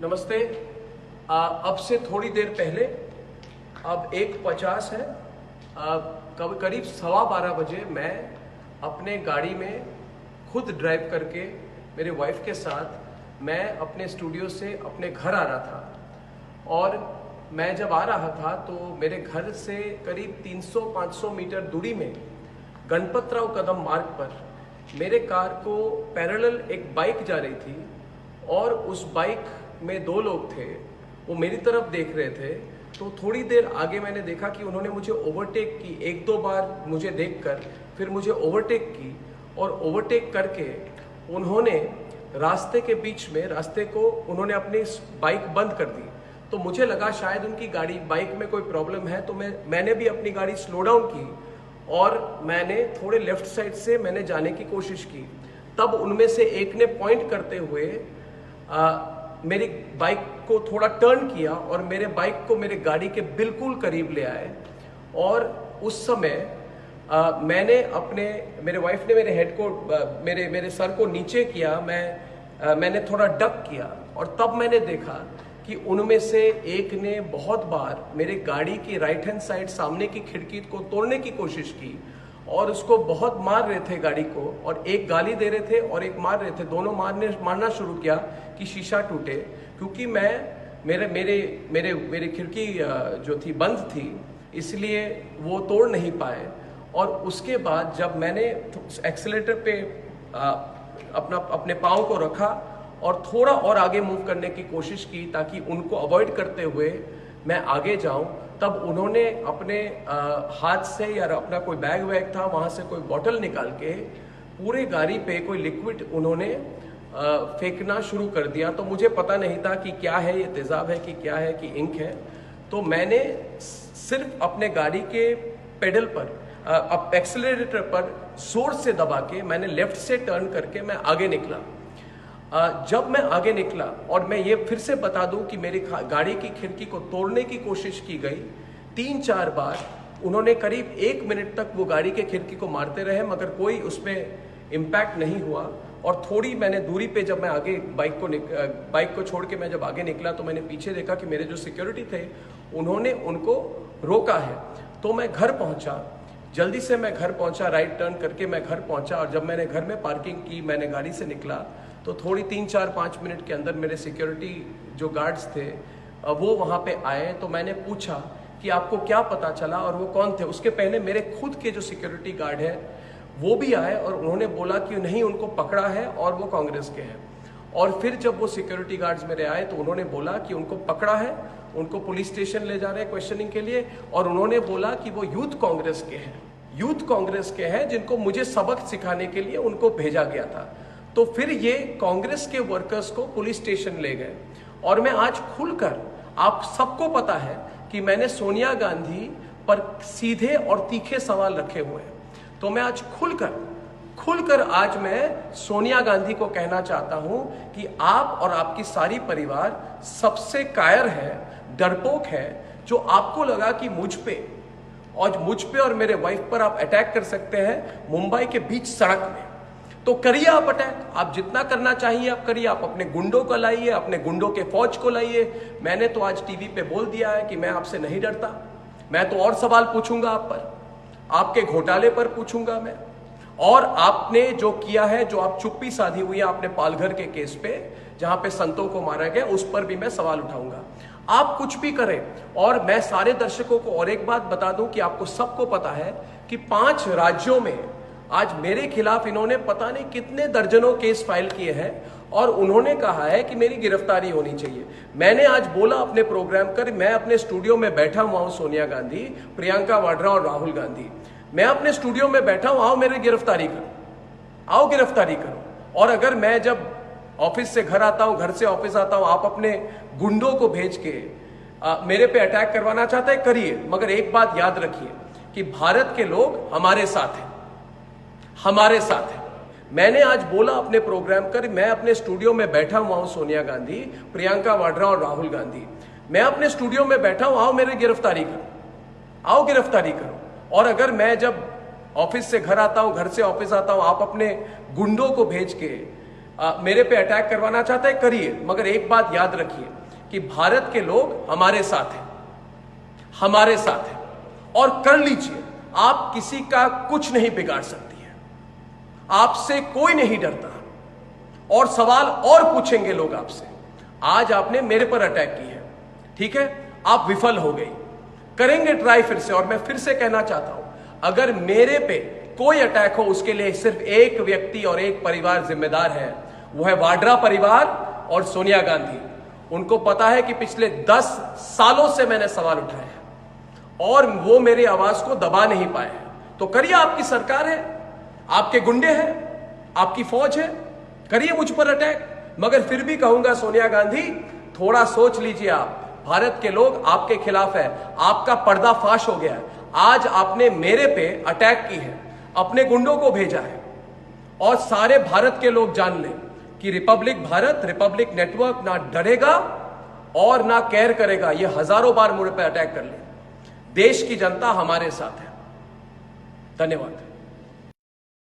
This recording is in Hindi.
नमस्ते। अब से थोड़ी देर पहले, अब 1:50 है, करीब 12:15 बजे मैं अपने गाड़ी में खुद ड्राइव करके मेरे वाइफ के साथ मैं अपने स्टूडियो से अपने घर आ रहा था। और मैं जब आ रहा था तो मेरे घर से करीब 300-500 मीटर दूरी में गणपतराव कदम मार्ग पर मेरे कार को पैरेलल एक बाइक जा रही थी और उस बाइक में 2 लोग थे। वो मेरी तरफ देख रहे थे। तो थोड़ी देर आगे मैंने देखा कि उन्होंने मुझे ओवरटेक की। 1-2 बार मुझे देखकर फिर मुझे ओवरटेक की और ओवरटेक करके उन्होंने रास्ते के बीच में रास्ते को उन्होंने अपनी बाइक बंद कर दी। तो मुझे लगा शायद उनकी बाइक में कोई प्रॉब्लम है। तो मैंने भी अपनी गाड़ी स्लो डाउन की और मैंने थोड़े लेफ्ट साइड से मैंने जाने की कोशिश की। तब उनमें से एक ने पॉइंट करते हुए मेरी बाइक को थोड़ा टर्न किया और मेरे बाइक को मेरे गाड़ी के बिल्कुल करीब ले आए। और उस समय मैंने मेरे वाइफ ने मेरे हेड को मेरे सर को नीचे किया। मैंने थोड़ा डक किया और तब मैंने देखा कि उनमें से एक ने बहुत बार मेरे गाड़ी की राइट हैंड साइड सामने की खिड़की को तोड़ने की कोशिश की और उसको बहुत मार रहे थे गाड़ी को। और एक गाली दे रहे थे और एक मार रहे थे। दोनों मारना शुरू किया कि शीशा टूटे, क्योंकि मेरे खिड़की जो थी बंद थी, इसलिए वो तोड़ नहीं पाए। और उसके बाद जब मैंने एक्सीलेटर पे अपने पाँव को रखा और थोड़ा और आगे मूव करने की कोशिश की ताकि उनको अवॉइड करते हुए मैं आगे जाऊं, तब उन्होंने अपने हाथ से या अपना कोई बैग था वहाँ से कोई बॉटल निकाल के पूरे गाड़ी पे कोई लिक्विड उन्होंने फेंकना शुरू कर दिया। तो मुझे पता नहीं था कि क्या है, ये तेज़ाब है कि क्या है कि इंक है। तो मैंने सिर्फ अपने गाड़ी के पेडल पर एक्सेलरेटर पर जोर से दबा के मैंने लेफ्ट से टर्न करके मैं आगे निकला। जब मैं आगे निकला, और मैं ये फिर से बता दूं कि मेरी गाड़ी की खिड़की को तोड़ने की कोशिश की गई 3-4 बार। उन्होंने करीब 1 मिनट तक वो गाड़ी के खिड़की को मारते रहे, मगर कोई उसमें इम्पैक्ट नहीं हुआ। और थोड़ी मैंने दूरी पे जब मैं आगे बाइक को छोड़ के मैं जब आगे निकला तो मैंने पीछे देखा कि मेरे जो सिक्योरिटी थे उन्होंने उनको रोका है। तो मैं घर पहुंचा, जल्दी से मैं घर पहुंचा, राइट टर्न करके मैं घर पहुंचा। और जब मैंने घर में पार्किंग की, मैंने गाड़ी से निकला तो थोड़ी 3-4-5 मिनट के अंदर मेरे सिक्योरिटी जो गार्ड्स थे वो वहाँ पे आए। तो मैंने पूछा कि आपको क्या पता चला और वो कौन थे। उसके पहले मेरे खुद के जो सिक्योरिटी गार्ड है वो भी आए और उन्होंने बोला कि नहीं, उनको पकड़ा है और वो कांग्रेस के हैं। और फिर जब वो सिक्योरिटी गार्ड्स मेरे आए तो उन्होंने बोला कि उनको पकड़ा है, उनको पुलिस स्टेशन ले जा रहे हैं क्वेश्चनिंग के लिए। और उन्होंने बोला कि वो यूथ कांग्रेस के हैं जिनको मुझे सबक सिखाने के लिए उनको भेजा गया था। तो फिर ये कांग्रेस के वर्कर्स को पुलिस स्टेशन ले गए। और मैं आज खुलकर, आप सबको पता है कि मैंने सोनिया गांधी पर सीधे और तीखे सवाल रखे हुए हैं। तो मैं आज खुलकर आज मैं सोनिया गांधी को कहना चाहता हूं कि आप और आपकी सारी परिवार सबसे कायर है, डरपोक है, जो आपको लगा कि मुझ पे और मेरे वाइफ पर आप अटैक कर सकते हैं मुंबई के बीच सड़क में। तो करिए आप अटैक, आप जितना करना चाहिए आप करिए। आप अपने गुंडों को लाइए, अपने गुंडों के फौज को लाइए। मैंने तो आज टीवी पे बोल दिया है कि मैं आपसे नहीं डरता। मैं तो और सवाल पूछूंगा आप पर, आपके घोटाले पर पूछूंगा मैं। और आपने जो किया है, जो आप चुप्पी साधी हुई है आपने पालघर के केस पे जहां पे संतों को मारा गया, उस पर भी मैं सवाल उठाऊंगा। आप कुछ भी करें। और मैं सारे दर्शकों को और एक बात बता दूं कि आपको सबको पता है कि 5 राज्यों में आज मेरे खिलाफ इन्होंने पता नहीं कितने दर्जनों केस फाइल किए हैं और उन्होंने कहा है कि मेरी गिरफ्तारी होनी चाहिए। मैंने आज बोला अपने प्रोग्राम कर, मैं अपने स्टूडियो में बैठा हुआ हूं, सोनिया गांधी, प्रियंका वाड्रा और राहुल गांधी, मैं अपने स्टूडियो में बैठा हूं, आओ मेरी गिरफ्तारी करो, आओ गिरफ्तारी करो। और अगर मैं जब ऑफिस से घर आता हूं, घर से ऑफिस आता हूं, आप अपने गुंडों को भेज के मेरे पे अटैक करवाना चाहते हैं, करिए। मगर एक बात याद रखिए कि भारत के लोग हमारे साथ हैं। मैंने आज बोला अपने प्रोग्राम कर, मैं अपने स्टूडियो में बैठा हुआ हूं, सोनिया गांधी, प्रियंका वाड्रा और राहुल गांधी, मैं अपने स्टूडियो में बैठा हूं, आओ मेरी गिरफ्तारी करो, आओ गिरफ्तारी करो। और अगर मैं जब ऑफिस से घर आता हूं, घर से ऑफिस आता हूं, आप अपने गुंडों को भेज के मेरे पे अटैक करवाना चाहता है, करिए, मगर एक बात याद रखिए कि भारत के लोग हमारे साथ हैं, हमारे साथ हैं, और कर लीजिए। आप किसी का कुछ नहीं बिगाड़ सकती है, आपसे कोई नहीं डरता, और सवाल और पूछेंगे लोग आपसे। आज आपने मेरे पर अटैक की है, ठीक है, आप विफल हो गई, करेंगे ट्राई फिर से। और मैं फिर से कहना चाहता हूं, अगर मेरे पे कोई अटैक हो, उसके लिए सिर्फ एक व्यक्ति और एक परिवार जिम्मेदार है, वो है वाड्रा परिवार और सोनिया गांधी। उनको पता है कि पिछले 10 सालों से मैंने सवाल उठाए हैं और वो मेरी आवाज को दबा नहीं पाए हैं। तो करिए, आपकी सरकार है, आपके गुंडे हैं, आपकी फौज है, करिए मुझ पर अटैक। मगर फिर भी कहूंगा, सोनिया गांधी, थोड़ा सोच लीजिए। आप, भारत के लोग आपके खिलाफ है, आपका पर्दाफाश हो गया है। आज आपने मेरे पे अटैक की है, अपने गुंडों को भेजा है, और सारे भारत के लोग जान लें कि रिपब्लिक भारत, रिपब्लिक नेटवर्क ना डरेगा और ना केयर करेगा। ये हजारों बार मुझ पे अटैक कर ले, देश की जनता हमारे साथ है। धन्यवाद।